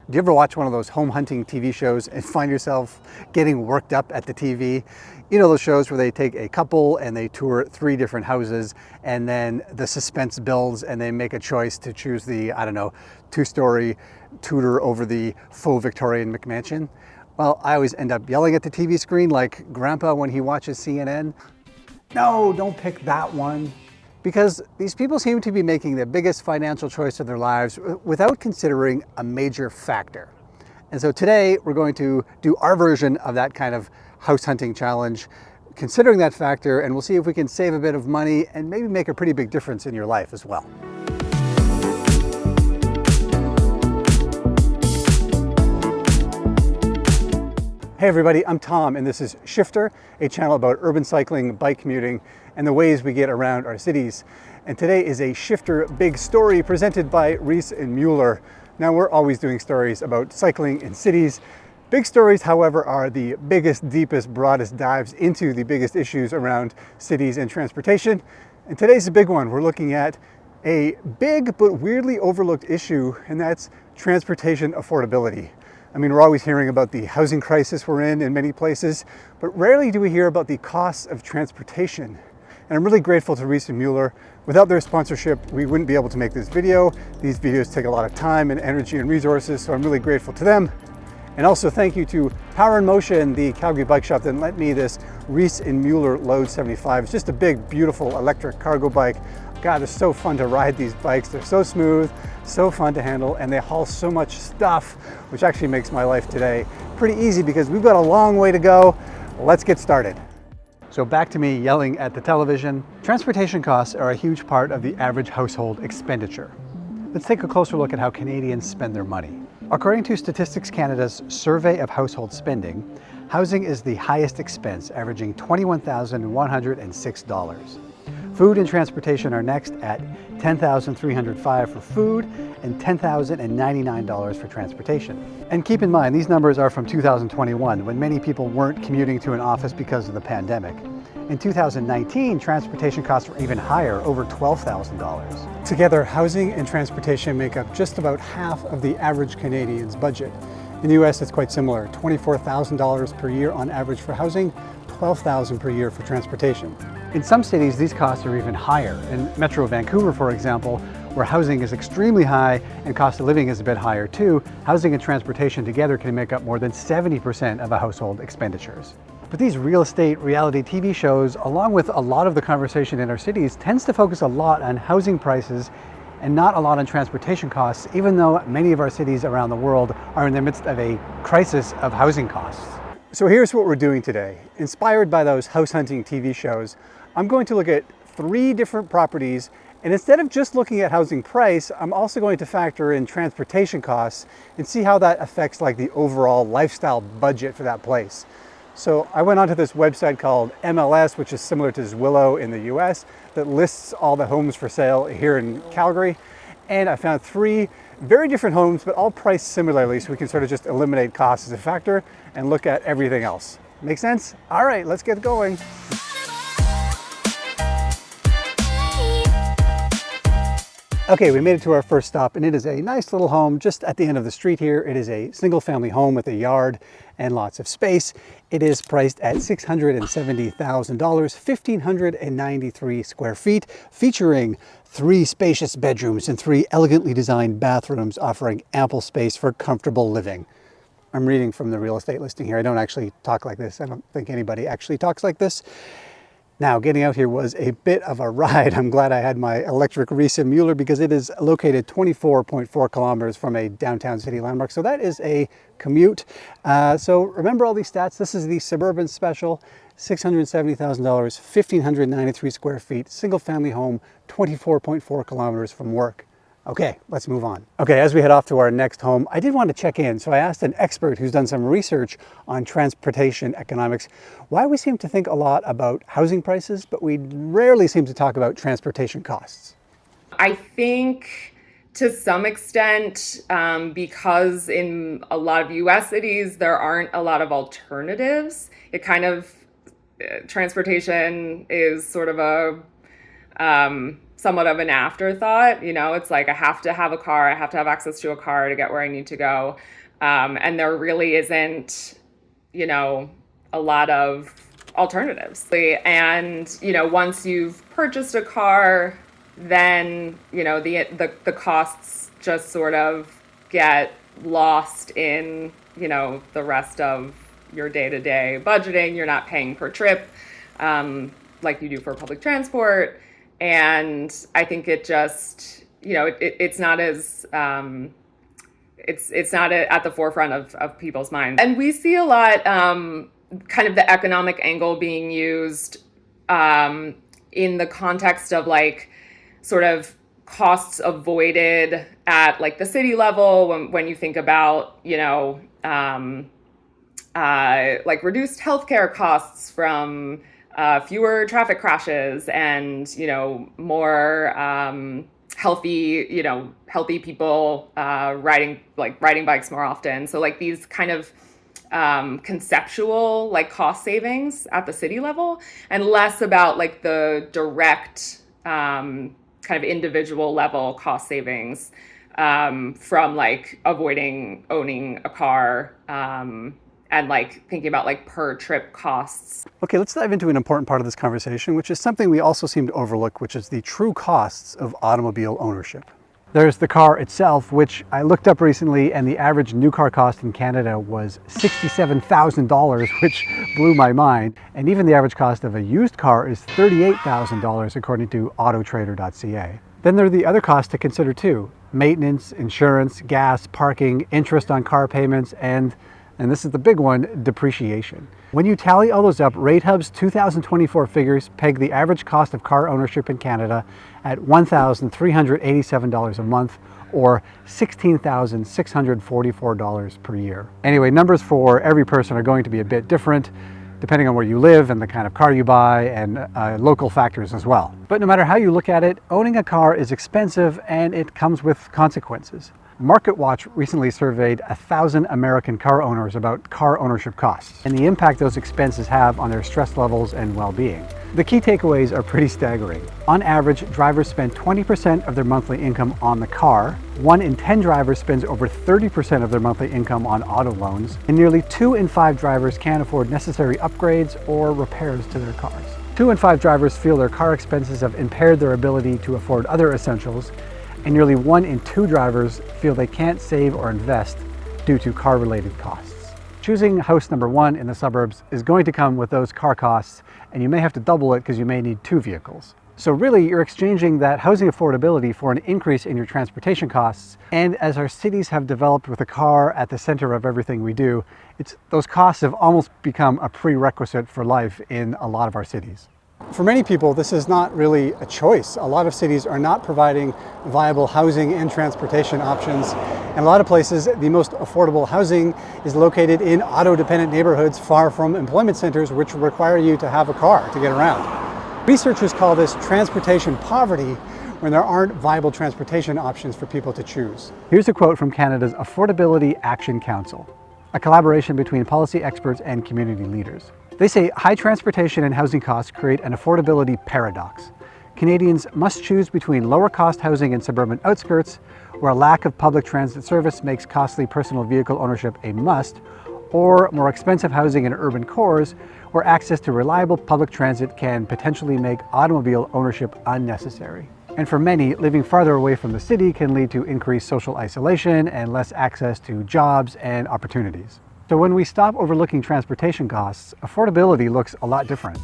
Do you ever watch one of those home hunting TV shows and find yourself getting worked up at the TV? You know those shows where they take a couple and they tour 3 different houses, and then the suspense builds and they make a choice to choose the, I don't know, 2-story Tudor over the faux Victorian McMansion? Well, I always end up yelling at the TV screen like Grandpa when he watches CNN. No, don't pick that one. Because these people seem to be making the biggest financial choice of their lives without considering a major factor. And so today we're going to do our version of that kind of house hunting challenge, considering that factor, and we'll see if we can save a bit of money and maybe make a pretty big difference in your life as well. Hey everybody, I'm Tom and this is Shifter, a channel about urban cycling, bike commuting, and the ways we get around our cities. And today is a Shifter Big Story presented by Reese and Mueller. Now we're always doing stories about cycling in cities. Big stories, however, are the biggest, deepest, broadest dives into the biggest issues around cities and transportation. And today's a big one. We're looking at a big but weirdly overlooked issue, and that's transportation affordability. I mean, we're always hearing about the housing crisis we're in many places, but rarely do we hear about the costs of transportation. And I'm really grateful to Reese and Mueller. Without their sponsorship, we wouldn't be able to make this video. These videos take a lot of time and energy and resources, so I'm really grateful to them. And also thank you to Power in Motion, the Calgary bike shop that lent me this Reese and Mueller Load 75. It's just a big, beautiful electric cargo bike. God, it's so fun to ride these bikes. They're so smooth, so fun to handle, and they haul so much stuff, which actually makes my life today pretty easy because we've got a long way to go. Let's get started. So back to me yelling at the television. Transportation costs are a huge part of the average household expenditure. Let's take a closer look at how Canadians spend their money. According to Statistics Canada's survey of household spending, housing is the highest expense, averaging $21,106. Food and transportation are next at $10,305 for food and $10,099 for transportation. And keep in mind, these numbers are from 2021, when many people weren't commuting to an office because of the pandemic. In 2019, transportation costs were even higher, over $12,000. Together, housing and transportation make up just about half of the average Canadian's budget. In the US, it's quite similar, $24,000 per year on average for housing, $12,000 per year for transportation. In some cities, these costs are even higher. In Metro Vancouver, for example, where housing is extremely high and cost of living is a bit higher too, housing and transportation together can make up more than 70% of a household expenditures. But these real estate reality TV shows, along with a lot of the conversation in our cities, tends to focus a lot on housing prices and not a lot on transportation costs, even though many of our cities around the world are in the midst of a crisis of housing costs. So here's what we're doing today. Inspired by those house hunting TV shows, I'm going to look at 3 different properties, and instead of just looking at housing price, I'm also going to factor in transportation costs and see how that affects like the overall lifestyle budget for that place. So I went onto this website called MLS, which is similar to Zillow in the US, that lists all the homes for sale here in Calgary. And I found 3 very different homes, but all priced similarly, so we can sort of just eliminate costs as a factor and look at everything else. Make sense? All right, let's get going. Okay, we made it to our first stop, and it is a nice little home just at the end of the street here. It is a single family home with a yard and lots of space. It is priced at $670,000, 1,593 square feet, featuring 3 spacious bedrooms and 3 elegantly designed bathrooms, offering ample space for comfortable living. I'm reading from the real estate listing here. I don't actually talk like this. I don't think anybody actually talks like this. Now, getting out here was a bit of a ride. I'm glad I had my electric Reese and Mueller because it is located 24.4 kilometers from a downtown city landmark. So that is a commute. So remember all these stats. This is the Suburban special, $670,000, 1,593 square feet, single family home, 24.4 kilometers from work. Okay, let's move on. Okay, as we head off to our next home, I did want to check in. So I asked an expert who's done some research on transportation economics why we seem to think a lot about housing prices, but we rarely seem to talk about transportation costs. I think to some extent, because in a lot of US cities, there aren't a lot of alternatives. It kind of, transportation is sort of a somewhat of an afterthought. You know, it's like I have to have a car, I have to have access to a car to get where I need to go. And there really isn't, you know, a lot of alternatives. And, you know, once you've purchased a car, then, you know, the costs just sort of get lost in, you know, the rest of your day-to-day budgeting. You're not paying per trip like you do for public transport. And I think it just, you know, it's not as it's not at the forefront of people's minds. And we see a lot kind of the economic angle being used in the context of like sort of costs avoided at like the city level when you think about, you know, like reduced healthcare costs from fewer traffic crashes and, you know, more healthy people riding bikes more often. So like these kind of conceptual like cost savings at the city level, and less about like the direct kind of individual level cost savings from like avoiding owning a car and like thinking about like per trip costs. Okay, let's dive into an important part of this conversation, which is something we also seem to overlook, which is the true costs of automobile ownership. There's the car itself, which I looked up recently, and the average new car cost in Canada was $67,000, which blew my mind. And even the average cost of a used car is $38,000, according to autotrader.ca. Then there are the other costs to consider too: maintenance, insurance, gas, parking, interest on car payments, and this is the big one, depreciation. When you tally all those up, RateHub's 2024 figures peg the average cost of car ownership in Canada at $1,387 a month, or $16,644 per year. Anyway, numbers for every person are going to be a bit different, depending on where you live and the kind of car you buy, and local factors as well. But no matter how you look at it, owning a car is expensive and it comes with consequences. MarketWatch recently surveyed 1,000 American car owners about car ownership costs and the impact those expenses have on their stress levels and well-being. The key takeaways are pretty staggering. On average, drivers spend 20% of their monthly income on the car. 1 in 10 drivers spends over 30% of their monthly income on auto loans, and nearly 2 in 5 drivers can't afford necessary upgrades or repairs to their cars. 2 in 5 drivers feel their car expenses have impaired their ability to afford other essentials, and nearly 1 in 2 drivers feel they can't save or invest due to car-related costs. Choosing house number 1 in the suburbs is going to come with those car costs, and you may have to double it because you may need 2 vehicles. So really, you're exchanging that housing affordability for an increase in your transportation costs. And as our cities have developed with a car at the center of everything we do, those costs have almost become a prerequisite for life in a lot of our cities. For many people, this is not really a choice. A lot of cities are not providing viable housing and transportation options. In a lot of places, the most affordable housing is located in auto-dependent neighborhoods far from employment centers, which require you to have a car to get around. Researchers call this transportation poverty when there aren't viable transportation options for people to choose. Here's a quote from Canada's Affordability Action Council, a collaboration between policy experts and community leaders. They say high transportation and housing costs create an affordability paradox. Canadians must choose between lower cost housing in suburban outskirts, where a lack of public transit service makes costly personal vehicle ownership a must, or more expensive housing in urban cores, where access to reliable public transit can potentially make automobile ownership unnecessary. And for many, living farther away from the city can lead to increased social isolation and less access to jobs and opportunities. So when we stop overlooking transportation costs, affordability looks a lot different.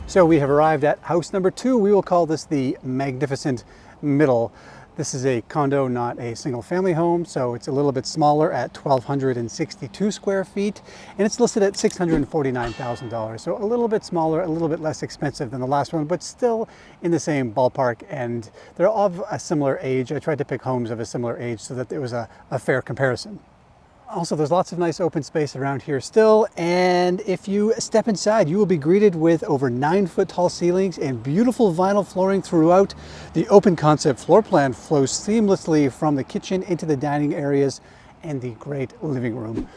So we have arrived at house number 2. We will call this the Magnificent Middle. This is a condo, not a single family home, so it's a little bit smaller at 1,262 square feet, and it's listed at $649,000. So a little bit smaller, a little bit less expensive than the last one, but still in the same ballpark, and they're of a similar age. I tried to pick homes of a similar age so that there was a fair comparison. Also, there's lots of nice open space around here still, and if you step inside, you will be greeted with over 9-foot tall ceilings and beautiful vinyl flooring throughout. The open concept floor plan flows seamlessly from the kitchen into the dining areas and the great living room.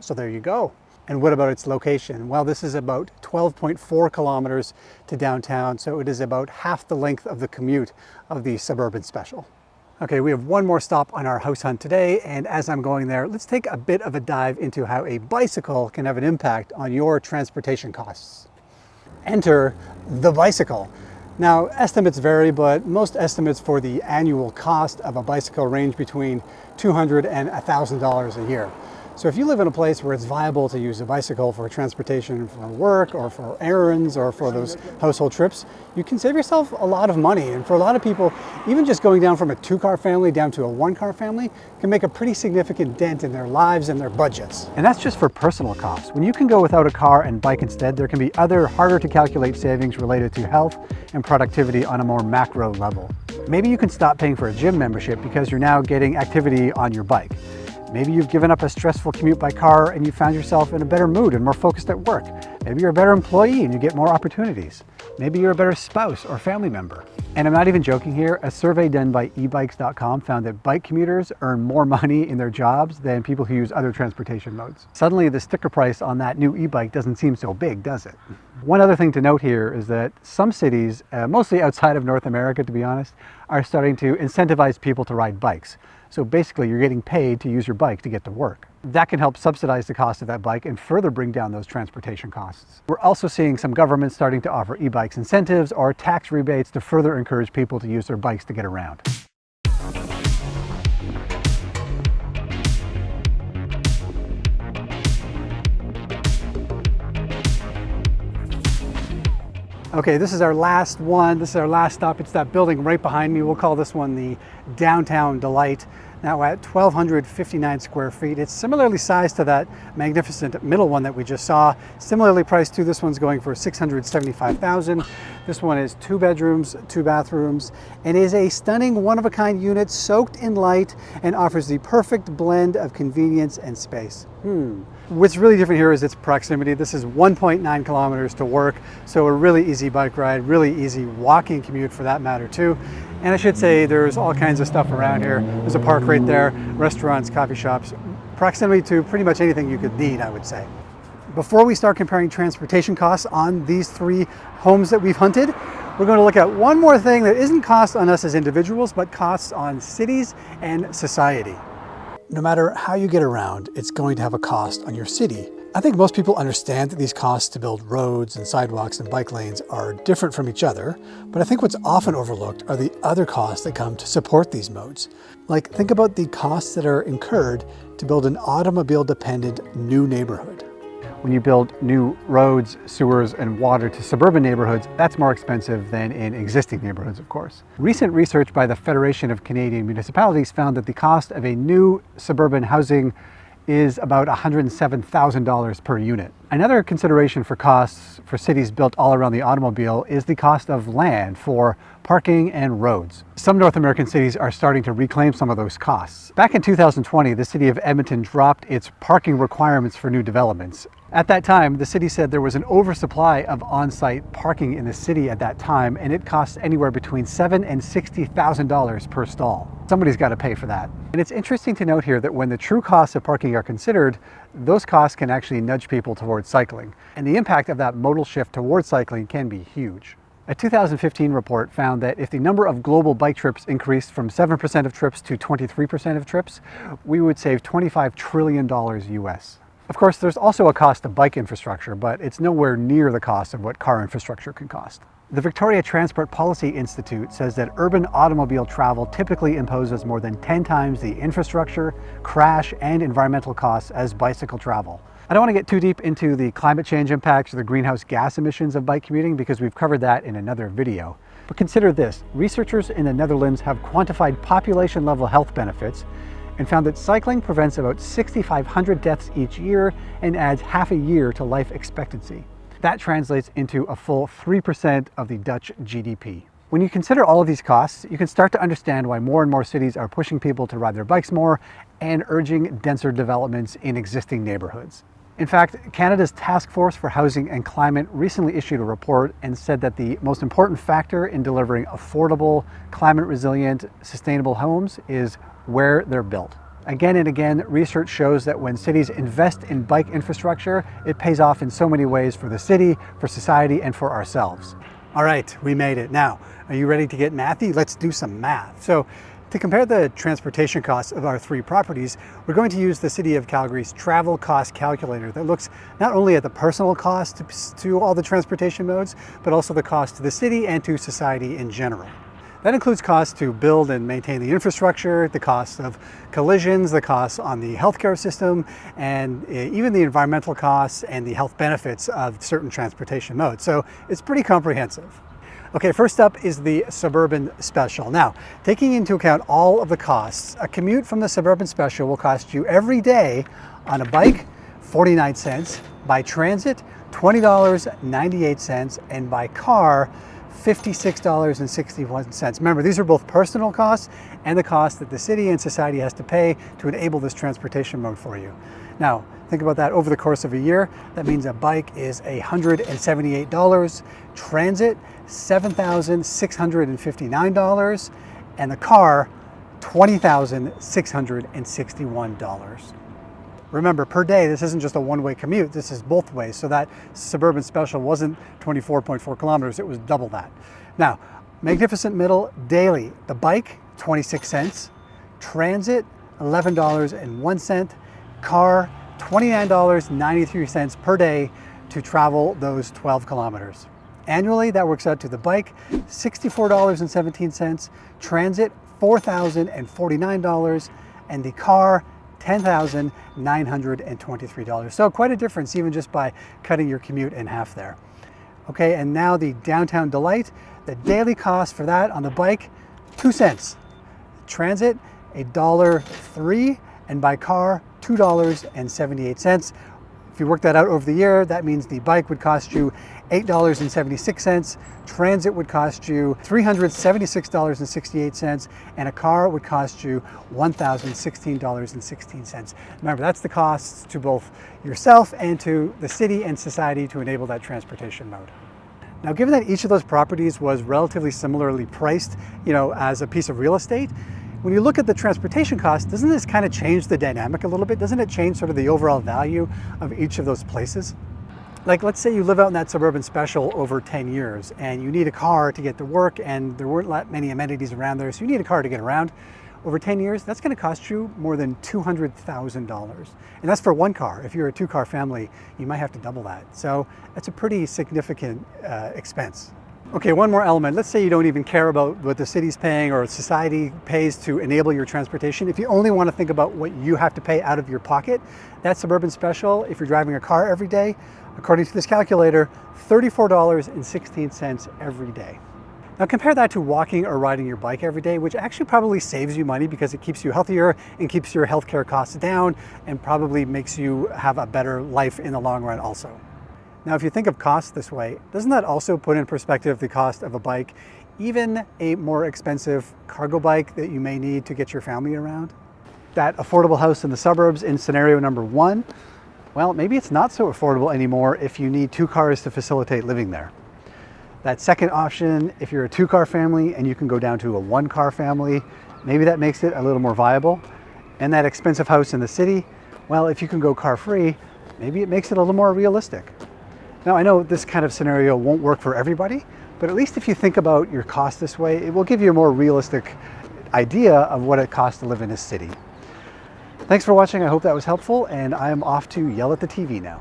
So there you go. And what about its location? Well, this is about 12.4 kilometers to downtown, so it is about half the length of the commute of the Suburban Special. Okay, we have one more stop on our house hunt today, and as I'm going there, let's take a bit of a dive into how a bicycle can have an impact on your transportation costs. Enter the bicycle. Now, estimates vary, but most estimates for the annual cost of a bicycle range between $200 and $1,000 a year. So if you live in a place where it's viable to use a bicycle for transportation for work or for errands or for those household trips, you can save yourself a lot of money. And for a lot of people, even just going down from a 2-car family down to a 1-car family can make a pretty significant dent in their lives and their budgets. And that's just for personal costs. When you can go without a car and bike instead, there can be other harder to calculate savings related to health and productivity on a more macro level. Maybe you can stop paying for a gym membership because you're now getting activity on your bike. Maybe you've given up a stressful commute by car and you found yourself in a better mood and more focused at work. Maybe you're a better employee and you get more opportunities. Maybe you're a better spouse or family member. And I'm not even joking here. A survey done by ebikes.com found that bike commuters earn more money in their jobs than people who use other transportation modes. Suddenly the sticker price on that new e-bike doesn't seem so big, does it? One other thing to note here is that some cities, mostly outside of North America to be honest, are starting to incentivize people to ride bikes. So basically you're getting paid to use your bike to get to work. That can help subsidize the cost of that bike and further bring down those transportation costs. We're also seeing some governments starting to offer e-bikes incentives or tax rebates to further encourage people to use their bikes to get around. Okay, this is our last one. This is our last stop. It's that building right behind me. We'll call this one the Downtown Delight. Now at 1,259 square feet. It's similarly sized to that magnificent middle one that we just saw. Similarly priced too. This one's going for $675,000. This one is 2 bedrooms, 2 bathrooms, and is a stunning one-of-a-kind unit soaked in light and offers the perfect blend of convenience and space. What's really different here is its proximity. This is 1.9 kilometers to work, so a really easy bike ride, really easy walking commute for that matter too. And I should say there's all kinds of stuff around here. There's a park right there, restaurants, coffee shops, proximity to pretty much anything you could need, I would say. Before we start comparing transportation costs on these 3 homes that we've hunted, we're going to look at one more thing that isn't cost on us as individuals, but costs on cities and society. No matter how you get around, it's going to have a cost on your city. I think most people understand that these costs to build roads and sidewalks and bike lanes are different from each other, but I think what's often overlooked are the other costs that come to support these modes. Like, think about the costs that are incurred to build an automobile-dependent new neighborhood. When you build new roads, sewers, and water to suburban neighborhoods, that's more expensive than in existing neighborhoods, of course. Recent research by the Federation of Canadian Municipalities found that the cost of a new suburban housing is about $107,000 per unit. Another consideration for costs for cities built all around the automobile is the cost of land for parking and roads. Some North American cities are starting to reclaim some of those costs. Back in 2020, the city of Edmonton dropped its parking requirements for new developments. At that time, the city said there was an oversupply of on-site parking in the city at that time, and it costs anywhere between $7,000 and $60,000 per stall. Somebody's got to pay for that. And it's interesting to note here that when the true costs of parking are considered, those costs can actually nudge people towards cycling. And the impact of that modal shift towards cycling can be huge. A 2015 report found that if the number of global bike trips increased from 7% of trips to 23% of trips, we would save $25 trillion US. Of course, there's also a cost of bike infrastructure, but it's nowhere near the cost of what car infrastructure can cost. The Victoria Transport Policy Institute says that urban automobile travel typically imposes more than 10 times the infrastructure, crash, and environmental costs as bicycle travel. I don't want to get too deep into the climate change impacts or the greenhouse gas emissions of bike commuting because we've covered that in another video. But consider this, researchers in the Netherlands have quantified population-level health benefits and found that cycling prevents about 6,500 deaths each year and adds half a year to life expectancy. That translates into a full 3% of the Dutch GDP. When you consider all of these costs, you can start to understand why more and more cities are pushing people to ride their bikes more and urging denser developments in existing neighborhoods. In fact, Canada's Task Force for Housing and Climate recently issued a report and said that the most important factor in delivering affordable, climate-resilient, sustainable homes is where they're built. Again and again, research shows that when cities invest in bike infrastructure, it pays off in so many ways for the city, for society, and for ourselves. All right, we made it. Now, are you ready to get mathy? Let's do some math. So, to compare the transportation costs of our 3 properties, we're going to use the City of Calgary's travel cost calculator that looks not only at the personal cost to all the transportation modes, but also the cost to the city and to society in general. That includes costs to build and maintain the infrastructure, the cost of collisions, the costs on the healthcare system, and even the environmental costs and the health benefits of certain transportation modes. So it's pretty comprehensive. Okay, first up is the Suburban Special. Now, taking into account all of the costs, a commute from the Suburban Special will cost you every day on a bike, 49 cents, by transit, $20.98, and by car, $56.61. Remember, these are both personal costs and the cost that the city and society has to pay to enable this transportation mode for you. Now, think about that over the course of a year. That means a bike is $178, transit $7,659, and the car $20,661. Remember, per day, this isn't just a one-way commute, this is both ways. So that Suburban Special wasn't 24.4 kilometers, it was double that. Now, Magnificent Middle daily, the bike, 26 cents, transit, $11.01, car, $29.93 per day to travel those 12 kilometers. Annually, that works out to the bike, $64.17, transit, $4,049, and the car, $10,923. So quite a difference even just by cutting your commute in half there. Okay, and now the Downtown Delight, the daily cost for that on the bike, 2 cents. Transit, $1.03, and by car, $2.78. If you work that out over the year, that means the bike would cost you $8.76, transit would cost you $376.68, and a car would cost you $1,016.16. Remember, that's the costs to both yourself and to the city and society to enable that transportation mode. Now, given that each of those properties was relatively similarly priced, as a piece of real estate, when you look at the transportation costs, doesn't this kind of change the dynamic a little bit? Doesn't it change sort of the overall value of each of those places? Like, let's say you live out in that Suburban Special over 10 years and you need a car to get to work and there weren't that many amenities around there, so you need a car to get around. Over 10 years, that's going to cost you more than $200,000. And that's for one car. If you're a 2-car family, you might have to double that. So that's a pretty significant expense. Okay, one more element. Let's say you don't even care about what the city's paying or society pays to enable your transportation. If you only want to think about what you have to pay out of your pocket, that Suburban Special, if you're driving a car every day, according to this calculator, $34.16 every day. Now compare that to walking or riding your bike every day, which actually probably saves you money because it keeps you healthier and keeps your healthcare costs down and probably makes you have a better life in the long run also. Now, if you think of costs this way, doesn't that also put in perspective the cost of a bike, even a more expensive cargo bike that you may need to get your family around? That affordable house in the suburbs in scenario number 1, well, maybe it's not so affordable anymore if you need 2 cars to facilitate living there. That second option, if you're a 2-car family and you can go down to a 1-car family, maybe that makes it a little more viable. And that expensive house in the city, well, if you can go car-free, maybe it makes it a little more realistic. Now, I know this kind of scenario won't work for everybody, but at least if you think about your cost this way, it will give you a more realistic idea of what it costs to live in a city. Thanks for watching. I hope that was helpful, and I'm off to yell at the TV now.